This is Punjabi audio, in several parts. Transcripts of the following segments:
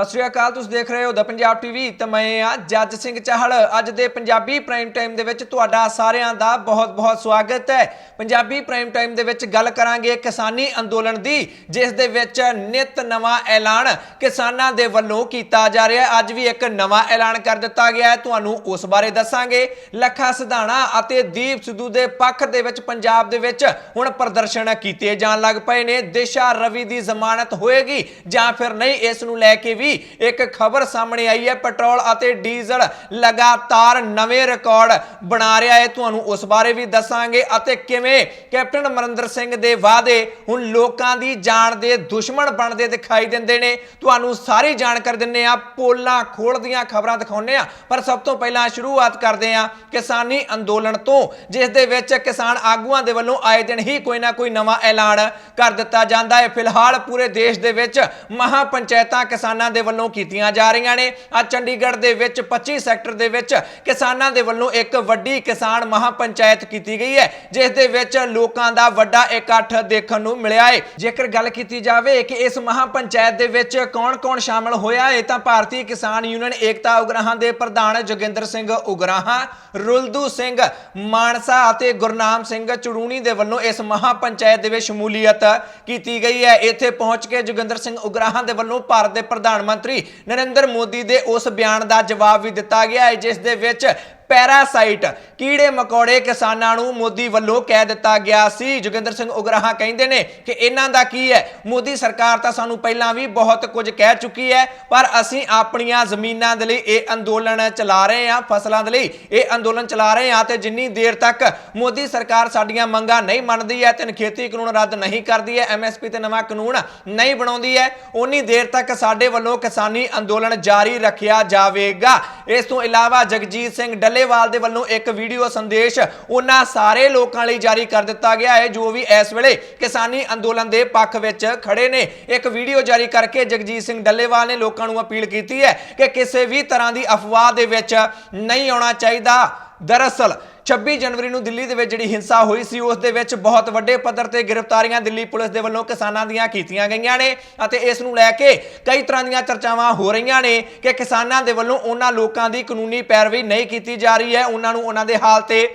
सत श्री अकाल, तुसीं देख रहे हो द पंजाब टीवी तो मैं हाँ जज सिंह चाहल। अज दे पंजाबी प्राइम टाइम दे विच तुहाडा सारिआं दा बहुत बहुत स्वागत है। पंजाबी प्राइम टाइम दे विच गल करांगे किसानी अंदोलन दी, जिस दे विच नित नवां ऐलान किसानां दे वल्लों कीता जा रहा है। अज भी एक नवां ऐलान कर दिता गया है, तुहानूं उस बारे दसांगे। लखा सिधाणा अते दीप सिद्धू दे पक्ष दे विच पंजाब दे विच हुण प्रदर्शन कीते जाण लग पए ने। दिशा रवि दी जमानत होएगी जां फिर नहीं, इस नूं लैके भी एक खबर सामने आई है। पेट्रोल अते डीजल लगातार नवे रिकॉर्ड बना रहा है, तुहानूं उस बारे भी दसांगे। अते किवें कैप्टन अमरिंदर सिंह दे वादे हुण लोकां दी जान दे दुश्मन बनदे दिखाई दिंदे ने, तुहानूं सारी जानकारी दिंदे आ। पोलां खोलदियां खबरां दिखाउने आ, पर सब तो पहलां शुरुआत करदे आ किसानी अंदोलन तो, जिस दे विच किसान आगूआं दे वल्लों आए दिन ही कोई ना कोई नवां ऐलान कर दिता जांदा है। फिलहाल पूरे देश दे विच महापंचायतां किसानां दे वल्लों कीतियां जा रहीआं ने। आज चंडीगढ़ दे विच 25 सैक्टर दे विच किसानां दे वल्लों एक वड्डी किसान महापंचायत कीती गई है, जिस दे विच लोकां दा वड्डा इकट्ठ देखण नूं मिलिआ है। जेकर गल कीती जावे कि इस महापंचायत दे विच कौन-कौन शामिल होया है, तां भारतीय किसान यूनियन एकता उगराहां दे प्रधान जोगिंदर सिंह उगराहां, रुलदू सिंह मानसा अते गुरनाम सिंह चुड़ूनी दे वल्लों इस महापंचायत दे विच शमूलीयत कीती गई है। इत्थे पहुंच के जोगिंदर सिंह उगराहां दे वल्लों भारत दे प्रधानमंत्री नरेंद्र मोदी दे उस बयान का जवाब भी दिता गया है, जिस दे विच पैरासाइट कीड़े मकौड़े किसानां नूं मोदी वल्लों कह दिता गया सी। जोगिंदर सिंह उगराहां कहंदे ने कि इन्हां दा की है, मोदी सरकार तां सानूं पहलां भी बहुत कुछ कह चुकी है, पर असीं अपणियां जमीनां दे लई इह अंदोलन चला रहे हां, फसलां दे लई इह अंदोलन चला रहे हां। ते जिन्नी देर तक मोदी सरकार साडीआं मंगां नहीं मनदी है, ते खेती कानून रद्द नहीं करदी है, MSP ते नवां कानून नहीं बनाउंदी है, उन्नी देर तक साडे वल्लों किसानी अंदोलन जारी रखिया जावेगा। इस तों इलावा जगजीत सिंह डल्लेवाल दे वल्लों एक वीडियो संदेश उन्हां सारे लोकां लई जारी कर दिता गया है जो भी इस वेले किसानी अंदोलन दे पक्ष विच खड़े ने। एक वीडियो जारी करके जगजीत सिंह डल्लेवाल ने लोकां नूं अपील कीती है कि किसी भी तरह की अफवाह दे विच नहीं आउणा चाहीदा। दरअसल 26 जनवरी नूं दिल्ली दे विच जिहड़ी हिंसा हुई सी, उस दे विच बहुत वड्डे पद्धर ते गिरफ्तारियां दिल्ली पुलिस दे वल्लों किसानां दियां कीतियां गईयां ने, अते इस नूं लैके कई तरह दीयां चर्चावां हो रहीआं ने कि किसानां दे वल्लों उन्हां लोकां दी कानूनी पैरवी नहीं कीती जा रही है, उन्हां नूं उन्हां दे हाल ते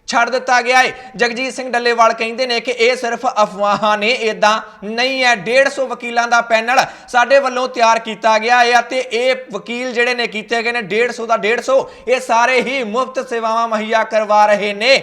छड़ दिता गया है। जगजीत सिंह डल्लेवाल कहते हैं कि यह सिर्फ अफवाह ने, इदां नहीं है। 150 वकीलों का पैनल साडे वल्लों तैयार किया गया है, ते ये वकील जिहड़े ने कीते गए ने 150 का 150 ये सारे ही मुफ्त सेवावां मुहैया करवा रहे ने।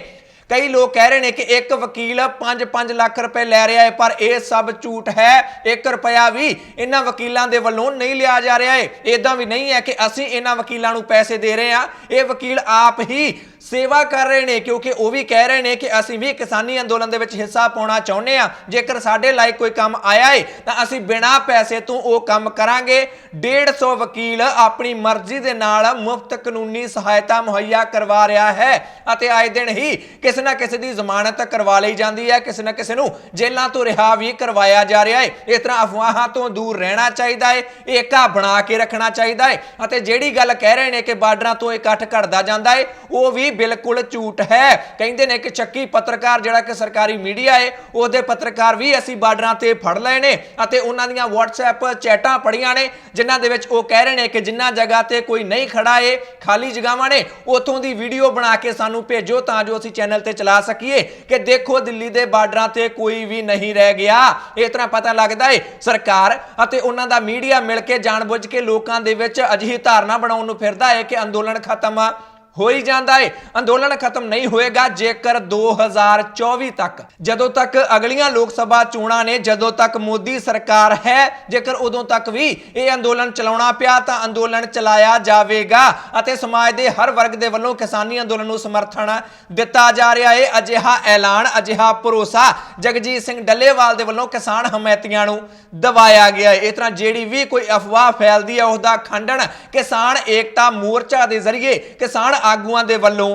कई लोग कह रहे हैं कि एक वकील 5-5 लाख रुपए लै रहा है, पर यह सब झूठ है। 1 रुपया भी इन्हां वकीलों के वल्लों नहीं लिया जा रहा है। इदां भी नहीं है कि असीं इन्हां वकीलों नूं पैसे दे रहे हैं, ये वकील आप ही सेवा कर रहे हैं, क्योंकि वह भी कह रहे हैं कि असीं भी किसानी अंदोलन दे विच हिस्सा पाउणा चाहुंदे आ। जेकर साडे लायक कोई काम आया है तां असीं बिना पैसे तो वो काम करांगे। 150 वकील अपनी मर्जी दे नाल मुफ्त कानूनी सहायता मुहैया करवा रहा है, अते आए दिन ही किसी ना किसी की जमानत करवा ली जाती है, किसी ना किसी नूं जेलों तो रिहा भी करवाया जा रहा है। इस तरह अफवाहां तो दूर रहना चाहिए है, एका बना के रखना चाहिए है। अते जिहड़ी गल कह रहे हैं कि बार्डरां तो इकट्ठ घटदा जांदा है, वो भी बिल्कुल झूठ है। कहते हैं कि चक्की पत्रकार जिहड़ा कि सरकारी मीडिया है, उसदे पत्रकार भी असीं बार्डरां ते फड़ लए ने, अते उन्हां दीयां WhatsApp चैटां पढ़ियां ने, जिन्हां दे विच वो कह रहे हैं कि जिन्हां जगह ते कोई नहीं खड़ा है, खाली जगहां ने, उत्थों दी वीडियो बना के सानूं भेजो तां जो असीं चैनल ते चला सकीए कि देखो दिल्ली दे बार्डरां ते कोई भी नहीं रह गया। इस तरह पता लगदा है सरकार अते उन्हां दा मीडिया मिल के जानबुझ के लोकां दे विच अजिही धारणा बनाउण नूं फिरदा है कि अंदोलन खत्म हो ही जाता है। अंदोलन खत्म नहीं होएगा जेकर 2024 तक, जदों तक अगलियां लोक सभा चोणां ने, जदों तक मोदी सरकार है, जेकर उदों तक भी ये अंदोलन चलाउणा पिया तां अंदोलन चलाया जावेगा, अते समाज के हर वर्ग के वल्लों किसानी अंदोलन नूं समर्थन दिता जा रहा है। अजिहा ऐलान, अजिहा भरोसा जगजीत सिंह डल्लेवाल के वल्लों किसान हमायतियां नूं दवाया गया है। इस तरह जिहड़ी भी कोई अफवाह फैलदी है, उसका खंडन किसान एकता मोर्चा के जरिए किसान आगूआं दे वल्लों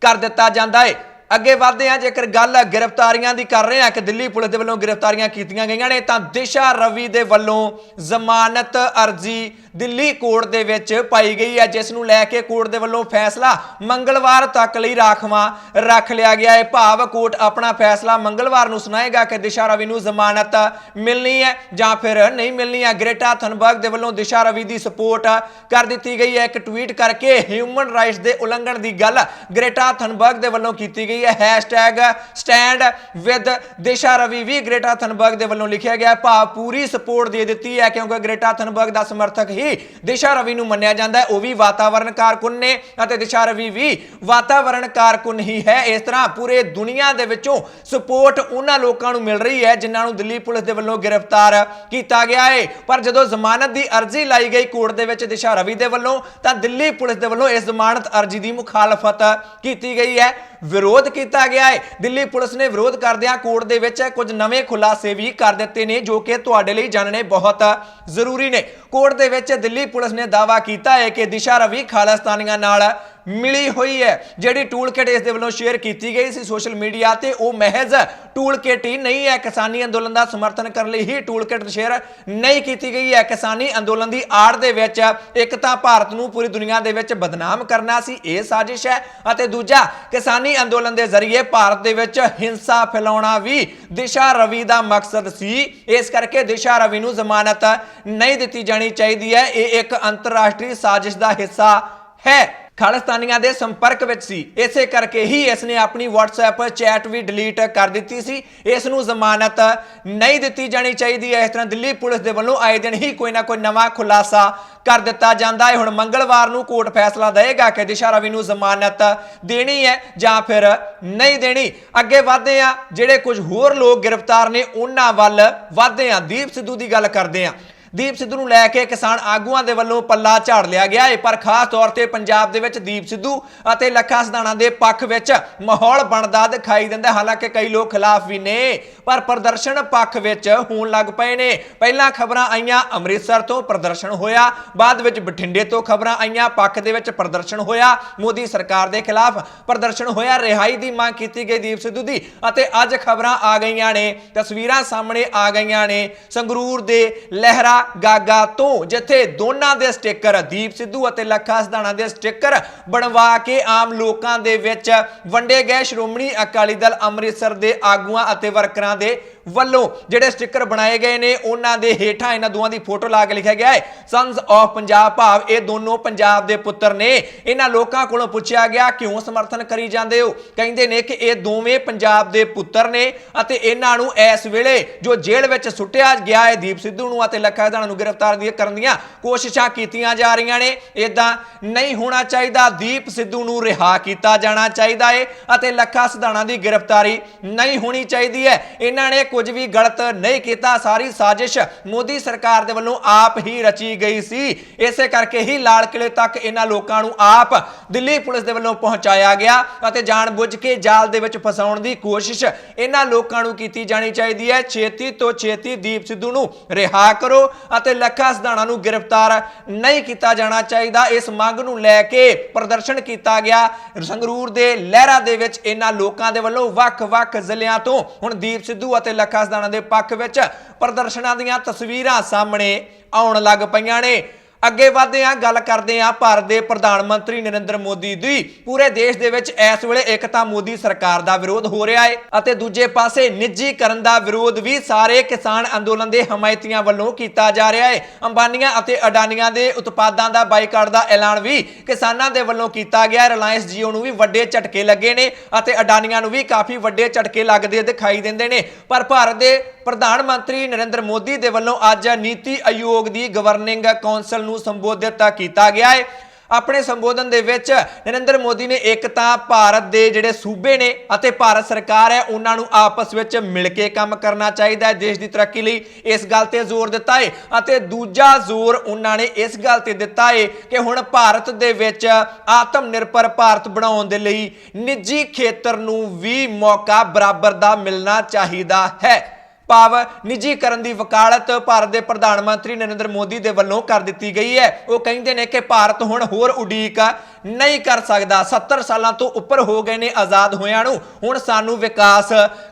कर दिता जाता है। अगे बढ़ते हैं, जेकर गल गिरफ्तारियां की कर रहे हैं कि दिल्ली पुलिस के वल्लों गिरफ्तारियां कीतियां गईयां ने, तां दिशा रवि के वल्लों जमानत अर्जी ਦਿੱਲੀ ਕੋਰਟ ਦੇ ਵਿੱਚ ਪਾਈ ਗਈ ਹੈ, ਜਿਸ ਨੂੰ ਲੈ ਕੇ ਕੋਰਟ ਦੇ ਵੱਲੋਂ ਫੈਸਲਾ ਮੰਗਲਵਾਰ ਤੱਕ ਲਈ ਰਾਖਵਾਂ ਰੱਖ ਲਿਆ ਗਿਆ ਹੈ। ਭਾਵ ਕੋਰਟ ਆਪਣਾ ਫੈਸਲਾ ਮੰਗਲਵਾਰ ਨੂੰ ਸੁਣਾਏਗਾ ਕਿ ਦਿਸ਼ਾ ਰਵੀ ਨੂੰ ਜ਼ਮਾਨਤ ਮਿਲਣੀ ਹੈ ਜਾਂ ਫਿਰ ਨਹੀਂ ਮਿਲਣੀ ਹੈ। ਗ੍ਰੇਟਾ ਥਨਬਰਗ ਦੇ ਵੱਲੋਂ ਦਿਸ਼ਾ ਰਵੀ ਦੀ ਸਪੋਰਟ ਕਰ ਦਿੱਤੀ ਗਈ ਹੈ। ਇੱਕ ਟਵੀਟ ਕਰਕੇ ਹਿਊਮਨ ਰਾਈਟਸ ਦੇ ਉਲੰਘਣ ਦੀ ਗੱਲ ਗ੍ਰੇਟਾ ਥਨਬਰਗ ਦੇ ਵੱਲੋਂ ਕੀਤੀ ਗਈ ਹੈ। #ਸਟੈਂਡ ਵਿਦ ਦਿਸ਼ਾ ਰਵੀ ਵੀ ਗ੍ਰੇਟਾ ਥਨਬਰਗ ਦੇ ਵੱਲੋਂ ਲਿਖਿਆ ਗਿਆ। ਭਾਵ ਪੂਰੀ ਸਪੋਰਟ ਦੇ ਦਿੱਤੀ ਹੈ, ਕਿਉਂਕਿ ਗ੍ਰੇਟਾ ਥਨਬਰਗ ਦਾ ਸਮਰਥਕ ਹੀ ਦਿਸ਼ਾ ਰਵੀ ਨੂੰ ਮੰਨਿਆ ਜਾਂਦਾ ਹੈ। ਉਹ ਵੀ ਵਾਤਾਵਰਣ ਕਾਰਕੁਨ ਨੇ ਅਤੇ ਦਿਸ਼ਾ ਰਵੀ ਵੀ ਵਾਤਾਵਰਣ ਕਾਰਕੁਨ ਹੀ ਹੈ। ਇਸ ਤਰ੍ਹਾਂ ਪੂਰੇ ਦੁਨੀਆ ਦੇ ਵਿੱਚੋਂ ਸਪੋਰਟ ਉਹਨਾਂ ਲੋਕਾਂ ਨੂੰ ਮਿਲ ਰਹੀ ਹੈ ਜਿਨ੍ਹਾਂ ਨੂੰ ਦਿੱਲੀ ਪੁਲਿਸ ਦੇ ਵੱਲੋਂ ਗ੍ਰਿਫਤਾਰ ਕੀਤਾ ਗਿਆ ਹੈ। ਪਰ ਜਦੋਂ ਜ਼ਮਾਨਤ ਦੀ ਅਰਜ਼ੀ ਲਾਈ ਗਈ ਕੋਰਟ ਦੇ ਵਿੱਚ ਦਿਸ਼ਾ ਰਵੀ ਦੇ ਵੱਲੋਂ, ਤਾਂ ਦਿੱਲੀ ਪੁਲਿਸ ਦੇ ਵੱਲੋਂ ਇਸ ਜ਼ਮਾਨਤ ਅਰਜ਼ੀ ਦੀ ਮੁਖਾਲਫਤ ਕੀਤੀ ਗਈ ਹੈ, ਵਿਰੋਧ ਕੀਤਾ ਗਿਆ ਹੈ। ਦਿੱਲੀ ਪੁਲਿਸ ਨੇ ਵਿਰੋਧ ਕਰਦਿਆਂ ਕੋਰਟ ਦੇ ਵਿੱਚ ਕੁਝ ਨਵੇਂ ਖੁਲਾਸੇ ਵੀ ਕਰ ਦਿੱਤੇ ਨੇ, ਜੋ ਕਿ ਤੁਹਾਡੇ ਲਈ ਜਾਣਨੇ ਬਹੁਤ ਜ਼ਰੂਰੀ ਨੇ। ਕੋਰਟ ਦੇ ਵਿੱਚ ਦਿੱਲੀ ਪੁਲਿਸ ਨੇ ਦਾਅਵਾ ਕੀਤਾ ਹੈ ਕਿ ਦਿਸ਼ਾ ਰਵੀ ਖਾਲਿਸਤਾਨੀਆਂ ਨਾਲ ਮਿਲੀ ਹੋਈ ਹੈ। ਜਿਹੜੀ ਟੂਲ ਕਿਟ ਇਸ ਦੇ ਵੱਲੋਂ ਸ਼ੇਅਰ ਕੀਤੀ ਗਈ ਸੀ ਸੋਸ਼ਲ ਮੀਡੀਆ ਤੇ, ਉਹ ਮਹਿਜ਼ ਟੂਲ ਕਿਟ ਹੀ ਨਹੀਂ ਹੈ। ਕਿਸਾਨੀ ਅੰਦੋਲਨ ਦਾ ਸਮਰਥਨ ਕਰਨ ਲਈ ਹੀ ਟੂਲ ਕਿਟ ਸ਼ੇਅਰ ਨਹੀਂ ਕੀਤੀ ਗਈ ਹੈ। ਕਿਸਾਨੀ ਅੰਦੋਲਨ ਦੀ ਆੜ ਦੇ ਵਿੱਚ ਇੱਕ ਤਾਂ ਭਾਰਤ ਨੂੰ ਪੂਰੀ ਦੁਨੀਆ ਦੇ ਵਿੱਚ ਬਦਨਾਮ ਕਰਨਾ ਸੀ, ਇਹ ਸਾਜ਼ਿਸ਼ ਹੈ, ਅਤੇ ਦੂਜਾ ਕਿਸਾਨੀ ਅੰਦੋਲਨ ਦੇ ਜ਼ਰੀਏ ਭਾਰਤ ਦੇ ਵਿੱਚ ਹਿੰਸਾ ਫੈਲਾਉਣਾ ਵੀ ਦਿਸ਼ਾ ਰਵੀ ਦਾ ਮਕਸਦ ਸੀ। ਇਸ ਕਰਕੇ ਦਿਸ਼ਾ ਰਵੀ ਨੂੰ ਜ਼ਮਾਨਤ ਨਹੀਂ ਦਿੱਤੀ ਜਾਣੀ ਚਾਹੀਦੀ ਹੈ। ਇਹ ਇੱਕ ਅੰਤਰਰਾਸ਼ਟਰੀ ਸਾਜ਼ਿਸ਼ ਦਾ ਹਿੱਸਾ ਹੈ, ਖਾਲਿਸਤਾਨੀਆਂ ਦੇ ਸੰਪਰਕ ਵਿੱਚ ਸੀ। ਇਸੇ ਕਰਕੇ ਹੀ ਇਸ ਨੇ ਆਪਣੀ WhatsApp ਚੈਟ ਵੀ ਡਿਲੀਟ ਕਰ ਦਿੱਤੀ ਸੀ। ਇਸ ਨੂੰ ਜ਼ਮਾਨਤ ਨਹੀਂ ਦਿੱਤੀ ਜਾਣੀ ਚਾਹੀਦੀ ਹੈ। ਇਸ ਤਰ੍ਹਾਂ ਦਿੱਲੀ ਪੁਲਿਸ ਦੇ ਵੱਲੋਂ ਆਏ ਦਿਨ ਹੀ ਕੋਈ ਨਾ ਕੋਈ ਨਵਾਂ ਖੁਲਾਸਾ ਕਰ ਦਿੱਤਾ ਜਾਂਦਾ ਹੈ। ਹੁਣ ਮੰਗਲਵਾਰ ਨੂੰ ਕੋਰਟ ਫੈਸਲਾ ਦੇਵੇਗਾ ਕਿ ਦਿਸ਼ਾ ਰਵੀ ਨੂੰ ਜ਼ਮਾਨਤ ਦੇਣੀ ਹੈ ਜਾਂ ਫਿਰ ਨਹੀਂ ਦੇਣੀ। ਅੱਗੇ ਵਧਦੇ ਆ, ਜਿਹੜੇ ਕੁਝ ਹੋਰ ਲੋਕ ਗ੍ਰਿਫਤਾਰ ਨੇ ਉਹਨਾਂ ਵੱਲ ਵਧਦੇ ਆ। ਦੀਪ ਸਿੱਧੂ ਦੀ ਗੱਲ ਕਰਦੇ ਆ। ਦੀਪ ਸਿੱਧੂ ਨੂੰ ਲੈ ਕੇ ਕਿਸਾਨ ਆਗੂਆਂ ਦੇ ਵੱਲੋਂ ਪੱਲਾ ਝਾੜ ਲਿਆ ਗਿਆ ਹੈ, ਪਰ ਖਾਸ ਤੌਰ ਤੇ ਪੰਜਾਬ ਦੇ ਵਿੱਚ ਦੀਪ ਸਿੱਧੂ ਅਤੇ ਲੱਖਾ ਸਿਧਾਣਾ ਦੇ ਪੱਖ ਵਿੱਚ ਮਾਹੌਲ ਬਣਦਾ ਦਿਖਾਈ ਦਿੰਦਾ। ਹਾਲਾਂਕਿ ਕਈ ਲੋਕ ਖਿਲਾਫ ਵੀ ਨੇ, ਪਰ ਪ੍ਰਦਰਸ਼ਨ ਪੱਖ ਵਿੱਚ ਹੋਣ ਲੱਗ ਪਏ ਨੇ। ਪਹਿਲਾਂ ਖਬਰਾਂ ਆਈਆਂ ਅੰਮ੍ਰਿਤਸਰ ਤੋਂ ਪ੍ਰਦਰਸ਼ਨ ਹੋਇਆ, ਬਾਅਦ ਵਿੱਚ ਬਠਿੰਡੇ ਤੋਂ ਖਬਰਾਂ ਆਈਆਂ ਪੱਖ ਦੇ ਵਿੱਚ ਪ੍ਰਦਰਸ਼ਨ ਹੋਇਆ, ਮੋਦੀ ਸਰਕਾਰ ਦੇ ਖਿਲਾਫ ਪ੍ਰਦਰਸ਼ਨ ਹੋਇਆ, ਰਿਹਾਈ ਦੀ ਮੰਗ ਕੀਤੀ ਗਈ ਦੀਪ ਸਿੱਧੂ ਦੀ, ਅਤੇ ਅੱਜ ਖਬਰਾਂ ਆ ਗਈਆਂ ਨੇ, ਤਸਵੀਰਾਂ ਸਾਹਮਣੇ ਆ ਗਈਆਂ ਨੇ ਸੰਗਰੂਰ ਦੇ ਲਹਿਰਾ ਗਾਗਾ ਤੋਂ, ਜਿੱਥੇ ਦੋਨਾਂ ਦੇ ਸਟicker ਦੀਪ ਸਿੱਧੂ ਅਤੇ ਲੱਖਾ ਸਿਧਾਣਾ ਦੇ ਸਟicker ਬਣਵਾ ਕੇ ਆਮ ਲੋਕਾਂ ਦੇ ਵਿੱਚ ਵੰਡੇ ਗਏ। ਸ਼੍ਰੋਮਣੀ ਅਕਾਲੀ ਦਲ ਅੰਮ੍ਰਿਤਸਰ ਦੇ ਆਗੂਆਂ ਅਤੇ ਵਰਕਰਾਂ ਦੇ ਵੱਲੋਂ ਜਿਹੜੇ ਸਟicker ਬਣਾਏ ਗਏ ਨੇ, ਉਹਨਾਂ ਦੇ ਹੇਠਾਂ ਇਹਨਾਂ ਦੋਵਾਂ ਦੀ ਫੋਟੋ ਲਾ ਕੇ ਲਿਖਿਆ ਗਿਆ ਹੈ ਸੰਸ ਆਫ ਪੰਜਾਬ, ਭਾਵ ਇਹ ਦੋਨੋਂ ਪੰਜਾਬ ਦੇ ਪੁੱਤਰ ਨੇ। ਇਹਨਾਂ ਲੋਕਾਂ ਕੋਲੋਂ ਪੁੱਛਿਆ ਗਿਆ ਕਿਉਂ ਸਮਰਥਨ ਕਰੀ ਜਾਂਦੇ ਹੋ, ਕਹਿੰਦੇ ਨੇ ਕਿ ਇਹ ਦੋਵੇਂ ਪੰਜਾਬ ਦੇ ਪੁੱਤਰ ਨੇ ਅਤੇ ਇਹਨਾਂ ਨੂੰ ਇਸ ਵੇਲੇ ਜੋ ਜੇਲ੍ਹ ਵਿੱਚ ਸੁੱਟਿਆ ਗਿਆ ਹੈ, ਦੀਪ ਸਿੱਧੂ ਨੂੰ ਅਤੇ ਲੱਖਾ ਸਿਧਾਣਾ ਨੂੰ ਗ੍ਰਿਫਤਾਰ ਕਰਨ ਦੀਆਂ ਕੋਸ਼ਿਸ਼ਾਂ ਕੀਤੀਆਂ ਜਾ ਰਹੀਆਂ ਨੇ। ਇਦਾਂ ਨਹੀਂ ਹੋਣਾ ਚਾਹੀਦਾ। ਦੀਪ ਸਿੱਧੂ ਨੂੰ ਰਿਹਾ ਕੀਤਾ ਜਾਣਾ ਚਾਹੀਦਾ ਹੈ ਅਤੇ ਲੱਖਾ ਸਿਧਾਣਾ ਦੀ ਗ੍ਰਿਫਤਾਰੀ ਨਹੀਂ ਹੋਣੀ ਚਾਹੀਦੀ ਹੈ। ਇਹਨਾਂ ਨੇ ਕੁਝ ਵੀ ਗਲਤ ਨਹੀਂ ਕੀਤਾ। ਸਾਰੀ ਸਾਜ਼ਿਸ਼ ਮੋਦੀ ਸਰਕਾਰ ਦੇ ਵੱਲੋਂ ਆਪ ਹੀ ਰਚੀ ਗਈ ਸੀ। ਇਸੇ ਕਰਕੇ ਹੀ ਲਾਲ ਕਿਲੇ ਤੱਕ ਇਹਨਾਂ ਲੋਕਾਂ ਨੂੰ ਆਪ ਦਿੱਲੀ ਪੁਲਿਸ ਦੇ ਵੱਲੋਂ ਪਹੁੰਚਾਇਆ ਗਿਆ ਅਤੇ ਜਾਣਬੁੱਝ ਕੇ ਜਾਲ ਦੇ ਵਿੱਚ ਫਸਾਉਣ ਦੀ ਕੋਸ਼ਿਸ਼ ਇਹਨਾਂ ਲੋਕਾਂ ਨੂੰ ਕੀਤੀ ਜਾਣੀ ਚਾਹੀਦੀ ਹੈ। ਛੇਤੀ ਤੋਂ ਛੇਤੀ ਦੀਪ ਸਿੱਧੂ ਨੂੰ ਰਿਹਾ ਕਰੋ ਅਤੇ ਲੱਖਾ ਸਿਧਾਣਾ ਨੂੰ ਗ੍ਰਿਫਤਾਰ ਨਹੀਂ ਕੀਤਾ ਜਾਣਾ ਚਾਹੀਦਾ। ਇਸ ਮੰਗ ਨੂੰ ਲੈ ਕੇ ਪ੍ਰਦਰਸ਼ਨ ਕੀਤਾ ਗਿਆ ਸੰਗਰੂਰ ਦੇ ਲਹਿਰਾ ਦੇ ਵਿੱਚ। ਇਹਨਾਂ ਲੋਕਾਂ ਦੇ ਵੱਲੋਂ ਵੱਖ-ਵੱਖ ਜ਼ਿਲ੍ਹਿਆਂ ਤੋਂ ਹੁਣ ਦੀਪ ਸਿੱਧੂ ਅਤੇ ਲੱਖਾ ਸਿਧਾਣਾ ਦੇ ਪੱਖ ਵਿੱਚ ਪ੍ਰਦਰਸ਼ਨਾਂ ਦੀਆਂ ਤਸਵੀਰਾਂ ਸਾਹਮਣੇ ਆਉਣ ਲੱਗ ਪਈਆਂ ਨੇ। ਅੱਗੇ ਵਧਦੇ ਆ, ਗੱਲ ਕਰਦੇ ਆ ਭਾਰਤ ਦੇ ਪ੍ਰਧਾਨ ਮੰਤਰੀ ਨਰਿੰਦਰ ਮੋਦੀ ਦੀ। ਪੂਰੇ ਦੇਸ਼ ਦੇ ਵਿੱਚ ਇਸ ਵੇਲੇ ਇੱਕ ਤਾਂ ਮੋਦੀ ਸਰਕਾਰ ਦਾ ਵਿਰੋਧ ਹੋ ਰਿਹਾ ਹੈ ਅਤੇ ਦੂਜੇ ਪਾਸੇ ਨਿੱਜੀਕਰਨ ਦਾ ਵਿਰੋਧ ਵੀ ਸਾਰੇ ਕਿਸਾਨ ਅੰਦੋਲਨ ਦੇ ਹਮਾਇਤੀਆਂ ਵੱਲੋਂ ਕੀਤਾ ਜਾ ਰਿਹਾ ਹੈ। ਅੰਬਾਨੀਆਂ ਅਤੇ ਅਡਾਨੀਆਂ ਦੇ ਉਤਪਾਦਾਂ ਦਾ ਬਾਈਕਾਟ ਦਾ ਐਲਾਨ ਵੀ ਕਿਸਾਨਾਂ ਦੇ ਵੱਲੋਂ ਕੀਤਾ ਗਿਆ। ਰਿਲਾਇੰਸ ਜੀਓ ਨੂੰ ਵੀ ਵੱਡੇ ਝਟਕੇ ਲੱਗੇ ਨੇ ਅਤੇ ਅਡਾਨੀਆਂ ਨੂੰ ਵੀ ਕਾਫੀ ਵੱਡੇ ਝਟਕੇ ਲੱਗਦੇ ਦਿਖਾਈ ਦਿੰਦੇ ਨੇ। ਪਰ ਭਾਰਤ ਦੇ ਪ੍ਰਧਾਨ ਮੰਤਰੀ ਨਰਿੰਦਰ ਮੋਦੀ ਦੇ ਵੱਲੋਂ ਅੱਜ ਨੀਤੀ ਆਯੋਗ ਦੀ ਗਵਰਨਿੰਗ ਕੌਂਸਲ ਨੂੰ ਸੰਬੋਧਿਤ ਕੀਤਾ ਗਿਆ ਹੈ। ਆਪਣੇ ਸੰਬੋਧਨ ਦੇ ਵਿੱਚ ਨਰਿੰਦਰ ਮੋਦੀ ਨੇ ਇੱਕ ਤਾਂ ਭਾਰਤ ਦੇ ਜਿਹੜੇ ਸੂਬੇ ਨੇ ਅਤੇ ਭਾਰਤ ਸਰਕਾਰ ਹੈ ਉਹਨਾਂ ਨੂੰ ਆਪਸ ਵਿੱਚ ਮਿਲ ਕੇ ਕੰਮ ਕਰਨਾ ਚਾਹੀਦਾ ਹੈ ਦੇਸ਼ ਦੀ ਤਰੱਕੀ ਲਈ, ਇਸ ਗੱਲ ਤੇ ਜ਼ੋਰ ਦਿੱਤਾ ਹੈ। ਅਤੇ ਦੂਜਾ ਜ਼ੋਰ ਉਹਨਾਂ ਨੇ ਇਸ ਗੱਲ ਤੇ ਦਿੱਤਾ ਹੈ ਕਿ ਹੁਣ ਭਾਰਤ ਦੇ ਵਿੱਚ ਆਤਮ ਨਿਰਭਰ ਭਾਰਤ ਬਣਾਉਣ ਦੇ ਲਈ ਨਿੱਜੀ ਖੇਤਰ ਨੂੰ ਵੀ ਮੌਕਾ ਬਰਾਬਰ ਦਾ ਮਿਲਣਾ ਚਾਹੀਦਾ ਹੈ। ਭਾਵ ਨਿੱਜੀਕਰਨ ਦੀ ਵਕਾਲਤ ਭਾਰਤ ਦੇ ਪ੍ਰਧਾਨ ਮੰਤਰੀ ਨਰਿੰਦਰ ਮੋਦੀ ਦੇ ਵੱਲੋਂ ਕਰ ਦਿੱਤੀ ਗਈ ਹੈ। ਉਹ ਕਹਿੰਦੇ ਨੇ ਕਿ ਭਾਰਤ ਹੁਣ ਹੋਰ ਉਡੀਕ नहीं कर सकता। 70 सालों तो उपर हो गए ने आज़ाद होया नूं, हुण सानू विकास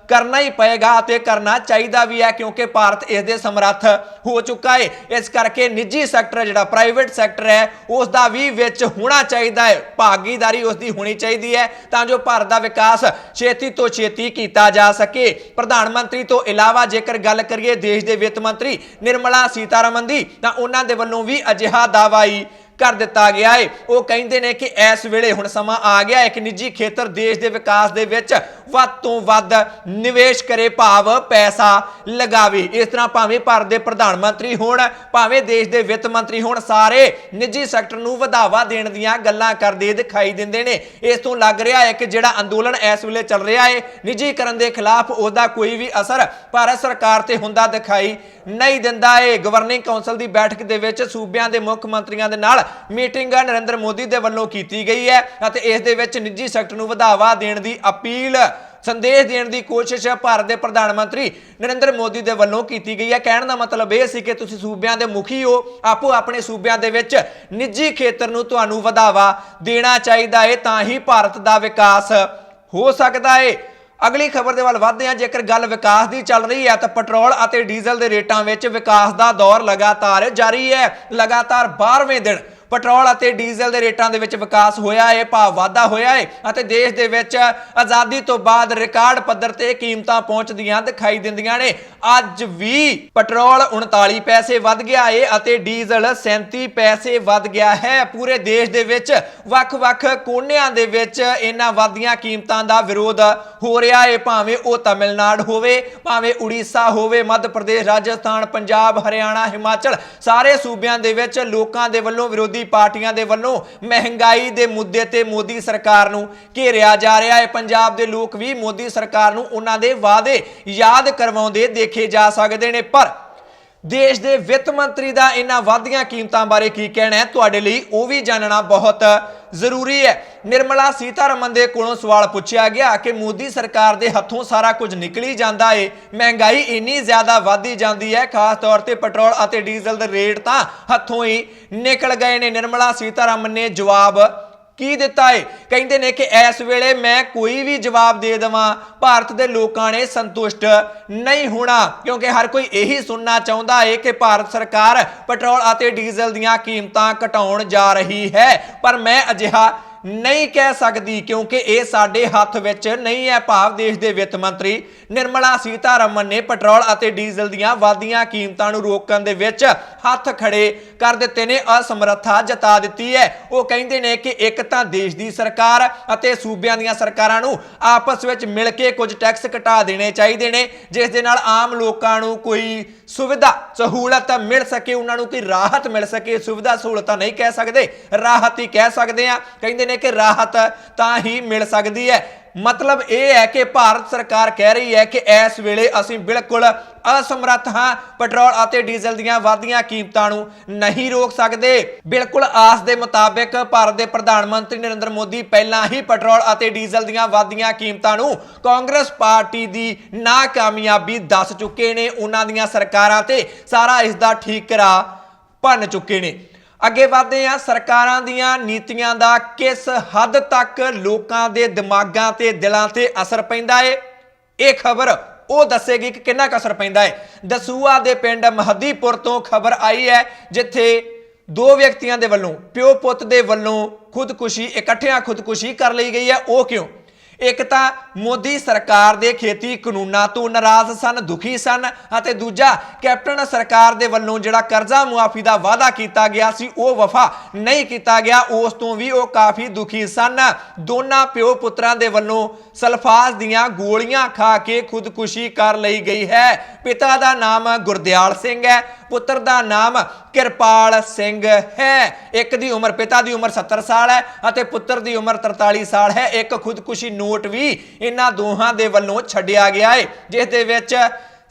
करना ही पएगा ते करना चाहिए भी है, क्योंकि भारत इसके समर्थ हो चुका है। इस करके निजी सैक्टर जिहड़ा प्राइवेट सैक्टर है उसका भी विच होना चाहिए है, भागीदारी उसकी होनी चाहिए है, तां जो भारत का विकास छेती तो छेती किया जा सके। प्रधानमंत्री तो इलावा जेकर गल करिए देश के वित्त मंत्री निर्मला सीतारमन की, तां उन्हां दे वल्लों भी अजिहा दावा ही कर दिता गया है। वो कहते हैं कि इस वेले हुण समा आ गया एक निजी खेतर देश के विकास दे विच वध तों वध निवेश करे, भाव पैसा लगावे। इस तरह भावें भारत के प्रधानमंत्री होण, भावें देश के वित्त मंत्री होण, सारे निजी सैक्टर नूं वधावा देण दीयां गल्लां करदे दिखाई दिंदे ने। इस तों लग रहा है कि जिहड़ा अंदोलन इस वेले चल रहा है निजीकरण के खिलाफ, उसका कोई भी असर भारत सरकार ते हुंदा दिखाई नहीं दिंदा है। गवर्निंग कौंसल की बैठक दे विच सूबियां दे मुख मंत्रियों के नाल मीटिंग नरेंद्र मोदी के वल्लों की गई है और इस दे विच निजी सैक्टर नूं वधावा देण दी अपील संदेश देने की कोशिश भारत के प्रधानमंत्री नरेंद्र मोदी के वल्लों की गई है। कहने का मतलब यह सी कि तुसीं सूबियां दे मुखी हो, आपो अपने सूबियां दे विच निजी खेतर नूं तुहानूं वधावा देना चाहिए है, तां ही भारत का विकास हो सकता है। अगली खबर के वाल वधदे हां। जेकर गल विकास की चल रही है तो पेट्रोल और डीजल के रेटां विच विकास का दौर लगातार जारी है। लगातार 12वें दिन पेट्रोल और डीजल के रेटां दे विच विकास होया है, भाव वाधा होया है और देश दे विच आज़ादी तो बाद रिकॉर्ड पद्धर ते कीमतां पहुंचदियां दिखाई दिंदियां ने। अज भी पेट्रोल 39 पैसे वध गया है और डीजल 37 पैसे वध गया है। पूरे देश दे विच वख-वख कोनियां दे विच इन्हां वधदियां कीमतां दा विरोध हो रहा है, भावें वो तमिलनाडु होवे, भावें उड़ीसा होवे, मध्य प्रदेश, राजस्थान, पंजाब, हरियाणा, हिमाचल, सारे सूबियां दे विच लोकां दे वल्लों विरोधी पार्टियां दे वल्लों महंगाई दे मुद्दे ते मोदी सरकार नूं घेरिया जा रहा है। पंजाब दे लोग भी मोदी सरकार नूं उन्हां दे वादे याद करवाउंदे देखे जा सकदे ने। पर देश के वित्त मंत्री का इन्हां वधदियां कीमतां बारे की कहना है, तुहाडे लई वो भी जानना बहुत जरूरी है। निर्मला सीतारमन के कोलों सवाल पूछा गया कि मोदी सरकार के हथों सारा कुछ निकली जाता है, महंगाई इन्नी ज्यादा वधी जाती है, खास तौर पर पेट्रोल और डीजल के रेट तो हथों ही निकल गए ने। निर्मला सीतारमन ने जवाब की दिता है, कहते हैं कि इस वेले मैं कोई भी जवाब दे देवां भारत के लोगों ने संतुष्ट नहीं होना, क्योंकि हर कोई यही सुनना चाहता है कि भारत सरकार पेट्रोल और डीजल दीयां कीमतां घटाउण जा रही है। पर मैं अजिहा नहीं कह सकती क्योंकि यह साडे हथ विच नहीं है। भाव देश के वित्त मंत्री निर्मला सीतारमन ने पेट्रोल और डीजल दीयां वधदियां कीमतां नूं रोकण दे विच हथ खड़े कर दिते ने, असमर्था जता दिती है। वो कहते हैं कि एक तां देश की सरकार और सूबियां दीयां सरकारां नूं आपस विच मिल के कुछ टैक्स घटा देने चाहिए ने, जिस दे नाल आम लोकां नूं कोई सुविधा सहूलत मिल सके, उन्होंने कोई राहत मिल सके। सुविधा सहूलत नहीं कह सकते, राहत ही कह सकते हैं। कहते हैं कि राहत तां ही मिल सकती है। मतलब यह है कि भारत सरकार कह रही है कि इस वेले असीं बिल्कुल असमर्थ हाँ, पेट्रोल और डीजल दीयां वधदियां कीमतां नूं नहीं रोक सकते। बिल्कुल आस के मुताबिक भारत के प्रधानमंत्री नरेंद्र मोदी पहला ही पेट्रोल और डीजल दीयां वधदियां कीमतां नूं कांग्रेस पार्टी की नाकामयाबी दस चुके ने। उन्हां दीयां सरकारां ते सारा इसका ठीकरा भन चुके ने। अगे बढ़ते हैं, सरकारां दीयां नीतियां दा किस हद तक लोकां दे दिमागां ते दिलां ते असर पैंदा है, ये खबर वो दसेगी कि कितना असर पैंदा है। दसूआ दे पिंड महदीपुर तो खबर आई है जिथे 2 व्यक्तियों के वल्लों प्यो पुत दे वल्लों खुदकुशी इकट्ठियां खुदकुशी कर ली गई है। वो क्यों? एक तो मोदी सरकार के खेती कानूनों तो नाराज सन, दुखी सन, और दूजा कैप्टन सरकार के वल्लों जिहड़ा कर्जा मुआफी का वादा किया गया सी वो वफा नहीं किया गया, उस तो भी वो काफ़ी दुखी सन। दोनों प्यो पुत्रां दे वल्लों सल्फाज दियां गोलियां खा के खुदकुशी कर ली गई है। पिता का नाम गुरदयाल सिंह है, पुत्र का नाम किरपाल सिंह है। एक दी उम्र पिता की उम्र 70 साल है और पुत्र की उम्र 43 साल है। एक खुदकुशी नोट भी इन्हां दोहां दे वल्लों छड्डिया गया है, जिस दे विच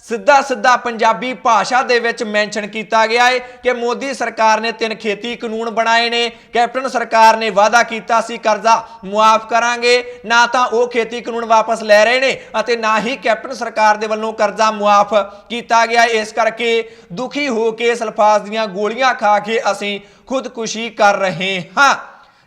सीधा सीधा पंजाबी भाषा दे विच मैंशन किया गया है कि मोदी सरकार ने 3 खेती कानून बनाए ने। कैप्टन सरकार ने वादा किया सी कर्जा मुआफ करांगे, ना तो वो खेती कानून वापस ले रहे ने अते ना ही कैप्टन सरकार दे वल्लों कर्जा मुआफ किया गया। इस करके दुखी होकर सल्फाज दीयां गोलियां खा के असीं खुदकुशी कर रहे हाँ।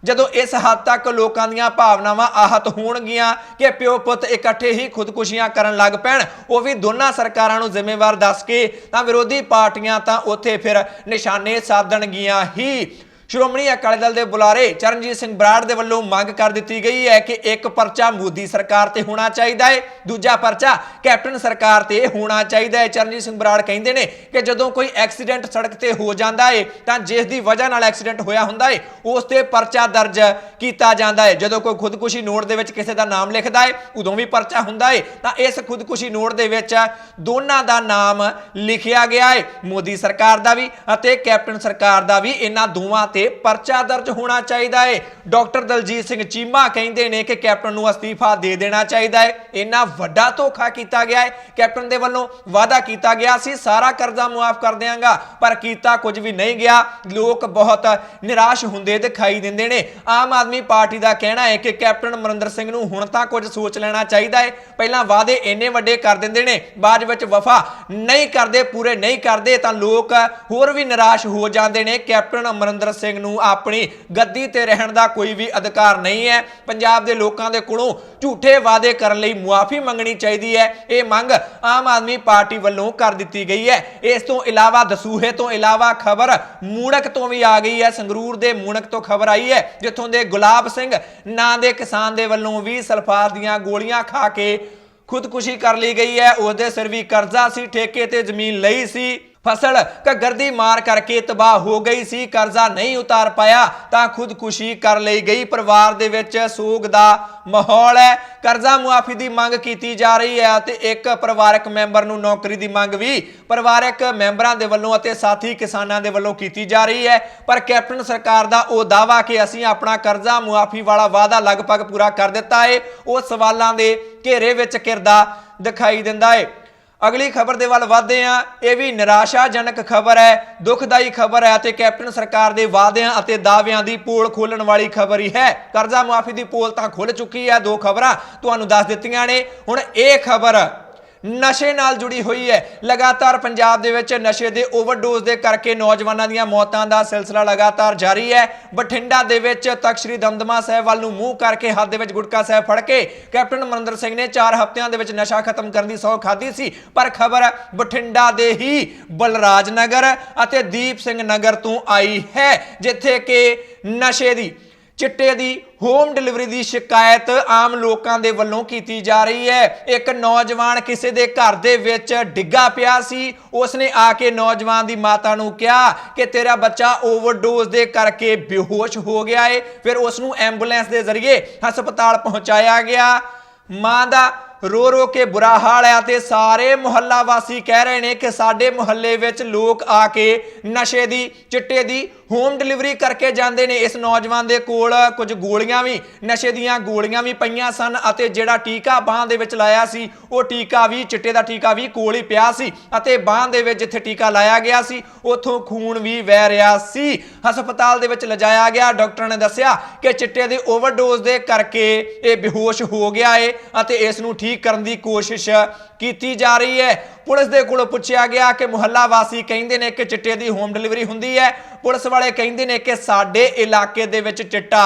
ਜਦੋਂ ਇਸ ਹੱਦ ਤੱਕ ਲੋਕਾਂ ਦੀਆਂ ਭਾਵਨਾਵਾਂ ਆਹਤ ਹੋਣਗੀਆਂ ਕਿ ਪਿਓ ਪੁੱਤ ਇਕੱਠੇ ਹੀ ਖੁਦਕੁਸ਼ੀਆਂ ਕਰਨ ਲੱਗ ਪੈਣ, ਉਹ ਵੀ ਦੋਨਾਂ ਸਰਕਾਰਾਂ ਨੂੰ ਜ਼ਿੰਮੇਵਾਰ ਦੱਸ ਕੇ, ਤਾਂ ਵਿਰੋਧੀ ਪਾਰਟੀਆਂ ਤਾਂ ਉੱਥੇ ਫਿਰ ਨਿਸ਼ਾਨੇ ਸਾਧਣਗੀਆਂ ਹੀ। ਸ਼੍ਰੋਮਣੀ ਅਕਾਲੀ ਦਲ ਦੇ ਬੁਲਾਰੇ ਚਰਨਜੀਤ ਸਿੰਘ ਬਰਾੜ ਦੇ ਵੱਲੋਂ ਮੰਗ ਕਰ ਦਿੱਤੀ ਗਈ ਹੈ ਕਿ ਇੱਕ ਪਰਚਾ ਮੋਦੀ ਸਰਕਾਰ ਤੇ ਹੋਣਾ ਚਾਹੀਦਾ ਹੈ, ਦੂਜਾ ਪਰਚਾ ਕੈਪਟਨ ਸਰਕਾਰ ਤੇ ਹੋਣਾ ਚਾਹੀਦਾ ਹੈ। ਚਰਨਜੀਤ ਸਿੰਘ ਬਰਾੜ ਕਹਿੰਦੇ ਨੇ ਕਿ ਜਦੋਂ ਕੋਈ ਐਕਸੀਡੈਂਟ ਸੜਕ ਤੇ ਹੋ ਜਾਂਦਾ ਹੈ ਤਾਂ ਜਿਸ ਦੀ ਵਜ੍ਹਾ ਨਾਲ ਐਕਸੀਡੈਂਟ ਹੋਇਆ ਹੁੰਦਾ ਹੈ ਉਸ ਤੇ ਪਰਚਾ ਦਰਜ ਕੀਤਾ ਜਾਂਦਾ ਹੈ। ਜਦੋਂ ਕੋਈ ਖੁਦਕੁਸ਼ੀ ਨੋਟ ਦੇ ਵਿੱਚ ਕਿਸੇ ਦਾ ਨਾਮ ਲਿਖਦਾ ਹੈ ਉਦੋਂ ਵੀ ਪਰਚਾ ਹੁੰਦਾ ਹੈ। ਤਾਂ ਇਸ ਖੁਦਕੁਸ਼ੀ ਨੋਟ ਦੇ ਵਿੱਚ ਦੋਨਾਂ ਦਾ ਨਾਮ ਲਿਖਿਆ ਗਿਆ ਹੈ, ਮੋਦੀ ਸਰਕਾਰ ਦਾ ਵੀ ਅਤੇ ਕੈਪਟਨ ਸਰਕਾਰ ਦਾ ਵੀ। ਇਹਨਾਂ ਦੋਵਾਂ ਤੇ ਪਰਚਾ ਦਰਜ ਹੋਣਾ ਚਾਹੀਦਾ ਹੈ। ਡਾਕਟਰ ਦਲਜੀਤ ਸਿੰਘ ਚੀਮਾ ਕਹਿੰਦੇ ਨੇ ਕਿ ਕੈਪਟਨ ਨੂੰ ਅਸਤੀਫਾ ਦੇ ਦੇਣਾ ਚਾਹੀਦਾ ਹੈ। ਇੰਨਾ ਵੱਡਾ ਧੋਖਾ ਕੀਤਾ ਗਿਆ ਹੈ। ਕੈਪਟਨ ਦੇ ਵੱਲੋਂ ਵਾਅਦਾ ਕੀਤਾ ਗਿਆ ਸੀ ਸਾਰਾ ਕਰਜ਼ਾ ਮੁਆਫ ਕਰ ਦਿਆਂਗਾ, ਪਰ ਕੀਤਾ ਕੁਝ ਵੀ ਨਹੀਂ ਗਿਆ। ਲੋਕ ਬਹੁਤ ਨਿਰਾਸ਼ ਹੁੰਦੇ ਦਿਖਾਈ ਦਿੰਦੇ ਨੇ। ਆਮ ਆਦਮੀ ਪਾਰਟੀ ਦਾ ਕਹਿਣਾ ਹੈ ਕਿ ਕੈਪਟਨ ਅਮਰਿੰਦਰ ਸਿੰਘ ਨੂੰ ਹੁਣ ਤਾਂ ਕੁਝ ਸੋਚ ਲੈਣਾ ਚਾਹੀਦਾ ਹੈ। ਪਹਿਲਾਂ ਵਾਅਦੇ ਇੰਨੇ ਵੱਡੇ ਕਰ ਦਿੰਦੇ ਨੇ, ਬਾਅਦ ਵਿੱਚ ਵਫਾ ਨਹੀਂ ਕਰਦੇ, ਪੂਰੇ ਨਹੀਂ ਕਰਦੇ ਤਾਂ ਲੋਕ ਹੋਰ ਵੀ ਨਿਰਾਸ਼ ਹੋ ਜਾਂਦੇ ਨੇ। ਕੈਪਟਨ ਅਮਰਿੰਦਰ ਸਿੰਘ ਨੂੰ ਆਪਣੀ ਗੱਦੀ ਤੇ ਰਹਿਣ ਦਾ ਕੋਈ ਵੀ ਅਧਿਕਾਰ ਨਹੀਂ ਹੈ। ਪੰਜਾਬ ਦੇ ਲੋਕਾਂ ਦੇ ਕੋਲੋਂ ਝੂਠੇ ਵਾਅਦੇ ਕਰਨ ਲਈ ਮੁਆਫੀ ਮੰਗਣੀ ਚਾਹੀਦੀ ਹੈ। ਇਹ ਮੰਗ ਆਮ ਆਦਮੀ ਪਾਰਟੀ ਵੱਲੋਂ ਕਰ ਦਿੱਤੀ ਗਈ ਹੈ। ਇਸ ਤੋਂ ਇਲਾਵਾ ਦਸੂਹੇ ਤੋਂ ਇਲਾਵਾ ਖਬਰ ਮੂਣਕ ਤੋਂ ਵੀ ਆ ਗਈ ਹੈ। ਸੰਗਰੂਰ ਦੇ ਮੂਣਕ ਤੋਂ ਖਬਰ ਆਈ ਹੈ ਜਿੱਥੋਂ ਦੇ ਗੁਲਾਬ ਸਿੰਘ ਨਾਂ ਦੇ ਕਿਸਾਨ ਦੇ ਵੱਲੋਂ ਵੀ ਸਲਫਾਰ ਦੀਆਂ ਗੋਲੀਆਂ ਖਾ ਕੇ ਖੁਦਕੁਸ਼ੀ ਕਰ ਲਈ ਗਈ ਹੈ। ਉਹਦੇ ਸਿਰ ਵੀ ਕਰਜ਼ਾ ਸੀ, ਠੇਕੇ ਤੇ ਜ਼ਮੀਨ ਲਈ ਸੀ, ਫਸਲ ਘੱਗਰ ਦੀ ਮਾਰ ਕਰਕੇ ਤਬਾਹ ਹੋ ਗਈ ਸੀ, ਕਰਜ਼ਾ ਨਹੀਂ ਉਤਾਰ ਪਾਇਆ ਤਾਂ ਖੁਦਕੁਸ਼ੀ ਕਰ ਲਈ ਗਈ। ਪਰਿਵਾਰ ਦੇ ਵਿੱਚ ਸੋਗ ਦਾ ਮਾਹੌਲ ਹੈ। ਕਰਜ਼ਾ ਮੁਆਫੀ ਦੀ ਮੰਗ ਕੀਤੀ ਜਾ ਰਹੀ ਹੈ ਤੇ ਇੱਕ ਪਰਿਵਾਰਕ ਮੈਂਬਰ ਨੂੰ ਨੌਕਰੀ ਦੀ ਮੰਗ ਵੀ ਪਰਿਵਾਰਕ ਮੈਂਬਰਾਂ ਦੇ ਵੱਲੋਂ ਅਤੇ ਸਾਥੀ ਕਿਸਾਨਾਂ ਦੇ ਵੱਲੋਂ ਕੀਤੀ ਜਾ ਰਹੀ ਹੈ। ਪਰ ਕੈਪਟਨ ਸਰਕਾਰ ਦਾ ਉਹ ਦਾਅਵਾ ਕਿ ਅਸੀਂ ਆਪਣਾ ਕਰਜ਼ਾ ਮੁਆਫੀ ਵਾਲਾ ਵਾਅਦਾ ਲਗਭਗ ਪੂਰਾ ਕਰ ਦਿੱਤਾ ਹੈ, ਉਹ ਸਵਾਲਾਂ ਦੇ ਘੇਰੇ ਵਿੱਚ ਘਿਰਦਾ ਦਿਖਾਈ ਦਿੰਦਾ ਹੈ। ਅਗਲੀ ਖਬਰ ਦੇ ਵੱਲ ਵਧਦੇ ਹਾਂ। ਇਹ ਵੀ ਨਿਰਾਸ਼ਾਜਨਕ ਖਬਰ ਹੈ, ਦੁਖਦਾਈ ਖਬਰ ਹੈ ਅਤੇ ਕੈਪਟਨ ਸਰਕਾਰ ਦੇ ਵਾਅਦਿਆਂ ਅਤੇ ਦਾਅਵਿਆਂ ਦੀ ਪੋਲ ਖੋਲਣ ਵਾਲੀ ਖਬਰ ਹੀ ਹੈ। ਕਰਜ਼ਾ ਮੁਆਫੀ ਦੀ ਪੋਲ ਤਾਂ ਖੁੱਲ ਚੁੱਕੀ ਹੈ। ਦੋ ਖਬਰਾਂ ਤੁਹਾਨੂੰ ਦੱਸ ਦਿੱਤੀਆਂ ਨੇ। ਹੁਣ ਇਹ ਖਬਰ ਨਸ਼ੇ ਨਾਲ ਜੁੜੀ ਹੋਈ ਹੈ। ਲਗਾਤਾਰ ਪੰਜਾਬ ਦੇ ਵਿੱਚ ਨਸ਼ੇ ਦੇ ਓਵਰਡੋਜ਼ ਦੇ ਕਰਕੇ ਨੌਜਵਾਨਾਂ ਦੀਆਂ ਮੌਤਾਂ ਦਾ ਸਿਲਸਿਲਾ ਲਗਾਤਾਰ ਜਾਰੀ ਹੈ। ਬਠਿੰਡਾ ਦੇ ਵਿੱਚ ਤਖਤ ਸ੍ਰੀ ਦਮਦਮਾ ਸਾਹਿਬ ਵੱਲ ਨੂੰ ਮੂੰਹ ਕਰਕੇ ਹੱਥ ਦੇ ਵਿੱਚ ਗੁਟਕਾ ਸਾਹਿਬ ਫੜ ਕੇ ਕੈਪਟਨ ਅਮਰਿੰਦਰ ਸਿੰਘ ਨੇ 4 ਹਫ਼ਤਿਆਂ ਦੇ ਵਿੱਚ ਨਸ਼ਾ ਖਤਮ ਕਰਨ ਦੀ ਸਹੁੰ ਖਾਧੀ ਸੀ। ਪਰ ਖਬਰ ਬਠਿੰਡਾ ਦੇ ਹੀ ਬਲਰਾਜ ਨਗਰ ਅਤੇ ਦੀਪ ਸਿੰਘ ਨਗਰ ਤੋਂ ਆਈ ਹੈ ਜਿੱਥੇ ਕਿ ਨਸ਼ੇ ਦੀ, ਚਿੱਟੇ ਦੀ ਹੋਮ ਡਿਲੀਵਰੀ ਦੀ ਸ਼ਿਕਾਇਤ ਆਮ ਲੋਕਾਂ ਦੇ ਵੱਲੋਂ ਕੀਤੀ ਜਾ ਰਹੀ ਹੈ। ਇੱਕ ਨੌਜਵਾਨ ਕਿਸੇ ਦੇ ਘਰ ਦੇ ਵਿੱਚ ਡਿੱਗਾ ਪਿਆ ਸੀ। ਉਸਨੇ ਆ ਕੇ ਨੌਜਵਾਨ ਦੀ ਮਾਤਾ ਨੂੰ ਕਿਹਾ ਕਿ ਤੇਰਾ ਬੱਚਾ ਓਵਰਡੋਜ਼ ਦੇ ਕਰਕੇ ਬੇਹੋਸ਼ ਹੋ ਗਿਆ ਹੈ। ਫਿਰ ਉਸ ਨੂੰ ਐਂਬੂਲੈਂਸ ਦੇ ਜ਼ਰੀਏ ਹਸਪਤਾਲ ਪਹੁੰਚਾਇਆ ਗਿਆ। ਮਾਂ ਦਾ ਰੋ ਰੋ ਕੇ ਬੁਰਾ ਹਾਲ ਹੈ ਤੇ ਸਾਰੇ ਮੁਹੱਲਾ ਵਾਸੀ ਕਹਿ ਰਹੇ ਨੇ ਕਿ ਸਾਡੇ ਮੁਹੱਲੇ ਵਿੱਚ ਲੋਕ ਆ ਕੇ ਨਸ਼ੇ ਦੀ, ਚਿੱਟੇ ਦੀ ਹੋਮ ਡਿਲੀਵਰੀ ਕਰਕੇ ਜਾਂਦੇ ਨੇ। ਇਸ ਨੌਜਵਾਨ ਦੇ ਕੋਲ ਕੁਝ ਗੋਲੀਆਂ ਵੀ, ਨਸ਼ੇ ਦੀਆਂ ਗੋਲੀਆਂ ਵੀ ਪਈਆਂ ਸਨ ਅਤੇ ਜਿਹੜਾ ਟੀਕਾ ਬਾਂਹ ਦੇ ਵਿੱਚ ਲਾਇਆ ਸੀ ਉਹ ਟੀਕਾ ਵੀ, ਚਿੱਟੇ ਦਾ ਟੀਕਾ ਵੀ ਕੋਲ ਹੀ ਪਿਆ ਸੀ ਅਤੇ ਬਾਂਹ ਦੇ ਵਿੱਚ ਜਿੱਥੇ ਟੀਕਾ ਲਾਇਆ ਗਿਆ ਸੀ ਉੱਥੋਂ ਖੂਨ ਵੀ ਵਹਿ ਰਿਹਾ ਸੀ। ਹਸਪਤਾਲ ਦੇ ਵਿੱਚ ਲਿਜਾਇਆ ਗਿਆ। ਡਾਕਟਰ ਨੇ ਦੱਸਿਆ ਕਿ ਚਿੱਟੇ ਦੇ ਓਵਰਡੋਜ਼ ਦੇ ਕਰਕੇ ਇਹ ਬੇਹੋਸ਼ ਹੋ ਗਿਆ ਹੈ ਅਤੇ ਇਸ ਨੂੰ ਠੀਕ ਕਰਨ ਦੀ ਕੋਸ਼ਿਸ਼ ਕੀਤੀ ਜਾ ਰਹੀ ਹੈ। ਪੁਲਿਸ ਦੇ ਕੋਲੋਂ ਪੁੱਛਿਆ ਗਿਆ ਕਿ ਮੁਹੱਲਾ ਵਾਸੀ ਕਹਿੰਦੇ ਨੇ ਕਿ ਚਿੱਟੇ ਦੀ ਹੋਮ ਡਿਲੀਵਰੀ ਹੁੰਦੀ ਹੈ। ਪੁਲਿਸ ਵਾਲੇ ਕਹਿੰਦੇ ਨੇ ਕਿ ਸਾਡੇ ਇਲਾਕੇ ਦੇ ਵਿੱਚ ਚਿੱਟਾ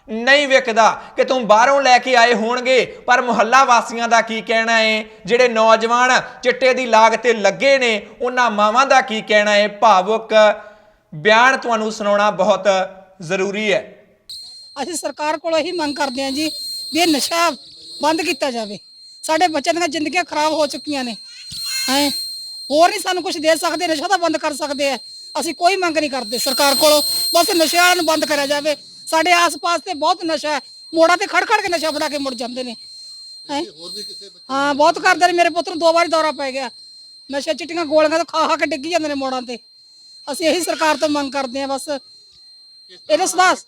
ਨਹੀਂ ਵਿਕਦਾ, ਕਿ ਤੂੰ ਬਾਹਰੋਂ ਲੈ ਕੇ ਆਏ ਹੋਣਗੇ। ਪਰ ਮੁਹੱਲਾ ਵਾਸੀਆਂ ਦਾ ਕੀ ਕਹਿਣਾ ਹੈ? ਜਿਹੜੇ ਨੌਜਵਾਨ ਚਿੱਟੇ ਦੀ ਲਾਗ ਤੇ ਲੱਗੇ ਨੇ ਉਹਨਾਂ ਮਾਵਾਂ ਦਾ ਕੀ ਕਹਿਣਾ ਹੈ? ਭਾਵੁਕ ਬਿਆਨ ਤੁਹਾਨੂੰ ਸੁਣਾਉਣਾ ਬਹੁਤ ਜ਼ਰੂਰੀ ਹੈ। ਅਸੀਂ ਸਰਕਾਰ ਕੋਲੋਂ ਇਹੀ ਮੰਗ ਕਰਦੇ ਹਾਂ ਜੀ ਵੀ ਇਹ ਨਸ਼ਾ ਬੰਦ ਕੀਤਾ ਜਾਵੇ। ਸਾਡੇ ਬੱਚਿਆਂ ਦੀਆਂ ਜ਼ਿੰਦਗੀਆਂ ਖਰਾਬ ਹੋ ਚੁੱਕੀਆਂ ਨੇ ਹੈ। ਹੋਰ ਨਹੀਂ ਸਾਨੂੰ ਕੁਝ ਦੇ ਸਕਦੇ, ਨਸ਼ਾ ਤਾਂ ਬੰਦ ਕਰ ਸਕਦੇ ਆ। ਅਸੀਂ ਕੋਈ ਮੰਗ ਨਹੀਂ ਕਰਦੇ ਸਰਕਾਰ ਕੋਲੋਂ, ਬਸ ਨਸ਼ਿਆਂ ਨੂੰ ਬੰਦ ਕਰਿਆ ਜਾਵੇ। ਸਾਡੇ ਆਸ-ਪਾਸ ਤੇ ਬਹੁਤ ਨਸ਼ਾ ਹੈ, ਮੋੜਾਂ ਤੇ ਖੜ ਕੇ ਨਸ਼ਾ ਫੜਾ ਕੇ ਮੁੜ ਜਾਂਦੇ ਨੇ ਹੈ। ਹਾਂ, ਬਹੁਤ ਕਰਦੇ ਨੇ। ਮੇਰੇ ਪੁੱਤ ਨੂੰ 2 ਵਾਰੀ ਦੌਰਾ ਪੈ ਗਿਆ। ਨਸ਼ਾ, ਚਿੱਟੀਆਂ ਗੋਲੀਆਂ ਤੋਂ ਖਾ ਕੇ ਡਿੱਗੀ ਜਾਂਦੇ ਨੇ ਮੋੜਾਂ ਤੇ। ਅਸੀਂ ਇਹੀ ਸਰਕਾਰ ਤੋਂ ਮੰਗ ਕਰਦੇ ਹਾਂ ਬਸ ਇਹਦੇ ਸਦਾਸ।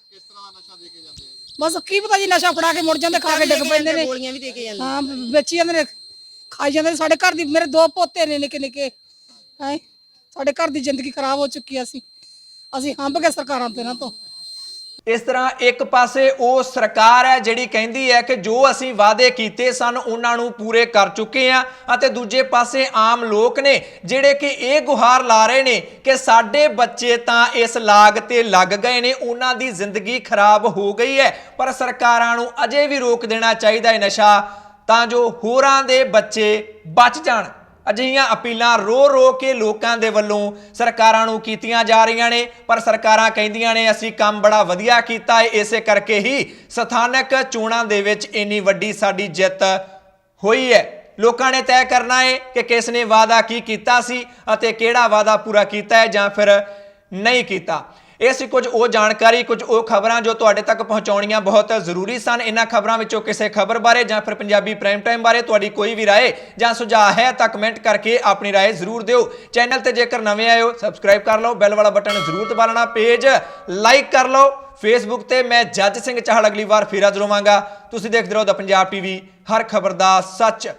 ਬਸ ਕੀ ਪਤਾ ਜੀ, ਨਸ਼ਾ ਫੜਾ ਕੇ ਮੁੜ ਜਾਂਦੇ, ਖਾ ਕੇ ਡਿੱਗ ਪੈਂਦੇ ਨੇ। ਗੋਲੀਆਂ ਵੀ ਦੇ ਕੇ ਜਾਂਦੇ, ਹਾਂ ਵੇਚੀ ਜਾਂਦੇ ਨੇ, ਖਾਈ ਜਾਂਦੇ ਨੇ। ਸਾਡੇ ਘਰ ਦੀ, ਮੇਰੇ 2 ਪੋਤੇ ਨੇ ਨਿੱਕੇ ਨਿੱਕੇ ਹੈ। ਸਾਡੇ ਘਰ ਦੀ ਜ਼ਿੰਦਗੀ ਖਰਾਬ ਹੋ ਚੁੱਕੀ ਹੈ। ਅਸੀਂ ਹੰਭ ਕੇ ਸਰਕਾਰਾਂ ਤੇ ਨਾ ਤੋਂ ਇਸ ਤਰ੍ਹਾਂ ਇੱਕ ਪਾਸੇ ਉਹ ਸਰਕਾਰ ਹੈ ਜਿਹੜੀ ਕਹਿੰਦੀ ਹੈ ਕਿ ਜੋ ਅਸੀਂ ਵਾਅਦੇ ਕੀਤੇ ਸਨ ਉਹਨਾਂ ਨੂੰ ਪੂਰੇ ਕਰ ਚੁੱਕੇ ਆ, ਅਤੇ ਦੂਜੇ ਪਾਸੇ ਆਮ ਲੋਕ ਨੇ ਜਿਹੜੇ ਕਿ ਇਹ ਗੁਹਾਰ ਲਾ ਰਹੇ ਨੇ ਕਿ ਸਾਡੇ ਬੱਚੇ ਤਾਂ ਇਸ ਲਾਗ ਤੇ ਲੱਗ ਗਏ ਨੇ, ਉਹਨਾਂ ਦੀ ਜ਼ਿੰਦਗੀ ਖਰਾਬ ਹੋ ਗਈ ਹੈ। ਪਰ ਸਰਕਾਰਾਂ ਨੂੰ ਅਜੇ ਵੀ ਰੋਕ ਦੇਣਾ ਚਾਹੀਦਾ ਹੈ ਨਸ਼ਾ, ਤਾਂ ਜੋ ਹੋਰਾਂ ਦੇ ਬੱਚੇ ਬਚ ਜਾਣ। ਅਜਿਹੀਆਂ ਅਪੀਲਾਂ ਰੋ ਰੋ ਕੇ ਲੋਕਾਂ ਦੇ ਵੱਲੋਂ ਸਰਕਾਰਾਂ ਨੂੰ ਕੀਤੀਆਂ ਜਾ ਰਹੀਆਂ ਨੇ, ਪਰ ਸਰਕਾਰਾਂ ਕਹਿੰਦੀਆਂ ਨੇ ਅਸੀਂ ਕੰਮ ਬੜਾ ਵਧੀਆ ਕੀਤਾ ਹੈ, ਇਸੇ ਕਰਕੇ ਹੀ ਸਥਾਨਕ ਚੋਣਾਂ ਦੇ ਵਿੱਚ ਇੰਨੀ ਵੱਡੀ ਸਾਡੀ ਜਿੱਤ ਹੋਈ ਹੈ। ਲੋਕਾਂ ਨੇ ਤੈਅ ਕਰਨਾ ਹੈ ਕਿ ਕਿਸ ਨੇ ਵਾਅਦਾ ਕੀ ਕੀਤਾ ਸੀ ਅਤੇ ਕਿਹੜਾ ਵਾਅਦਾ ਪੂਰਾ ਕੀਤਾ ਹੈ ਜਾਂ ਫਿਰ ਨਹੀਂ ਕੀਤਾ। ਇਹ ਸੀ ਕੁਝ ਉਹ ਜਾਣਕਾਰੀ, ਕੁਝ ਉਹ ਖਬਰਾਂ ਜੋ ਤੁਹਾਡੇ ਤੱਕ ਪਹੁੰਚਾਉਣੀਆਂ ਬਹੁਤ ਜ਼ਰੂਰੀ ਸਨ। ਇਹਨਾਂ ਖਬਰਾਂ ਵਿੱਚੋਂ ਕਿਸੇ ਖਬਰ ਬਾਰੇ ਜਾਂ ਫਿਰ ਪੰਜਾਬੀ ਪ੍ਰਾਈਮ ਟਾਈਮ ਬਾਰੇ ਤੁਹਾਡੀ ਕੋਈ ਵੀ ਰਾਏ ਜਾਂ ਸੁਝਾਅ ਹੈ ਤਾਂ ਕਮੈਂਟ ਕਰਕੇ ਆਪਣੀ ਰਾਏ ਜ਼ਰੂਰ ਦਿਓ। ਚੈਨਲ ਤੇ ਜੇਕਰ ਨਵੇਂ ਆਏ ਹੋ ਸਬਸਕ੍ਰਾਈਬ ਕਰ ਲਓ, ਬੈਲ ਵਾਲਾ ਬਟਨ ਜ਼ਰੂਰ ਦਬਾ ਲੈਣਾ, ਪੇਜ ਲਾਈਕ ਕਰ ਲਓ। ਫੇਸਬੁੱਕ ਤੇ ਮੈਂ ਜੱਜ ਸਿੰਘ ਚਾਹਲ ਅਗਲੀ ਵਾਰ ਫਿਰ ਹਾਜ਼ਰ ਹੋਵਾਂਗਾ। ਤੁਸੀਂ ਦੇਖਦੇ ਰਹੋ ਦਾ ਪੰਜਾਬ ਟੀਵੀ, ਹਰ ਖਬਰ ਦਾ ਸੱਚ।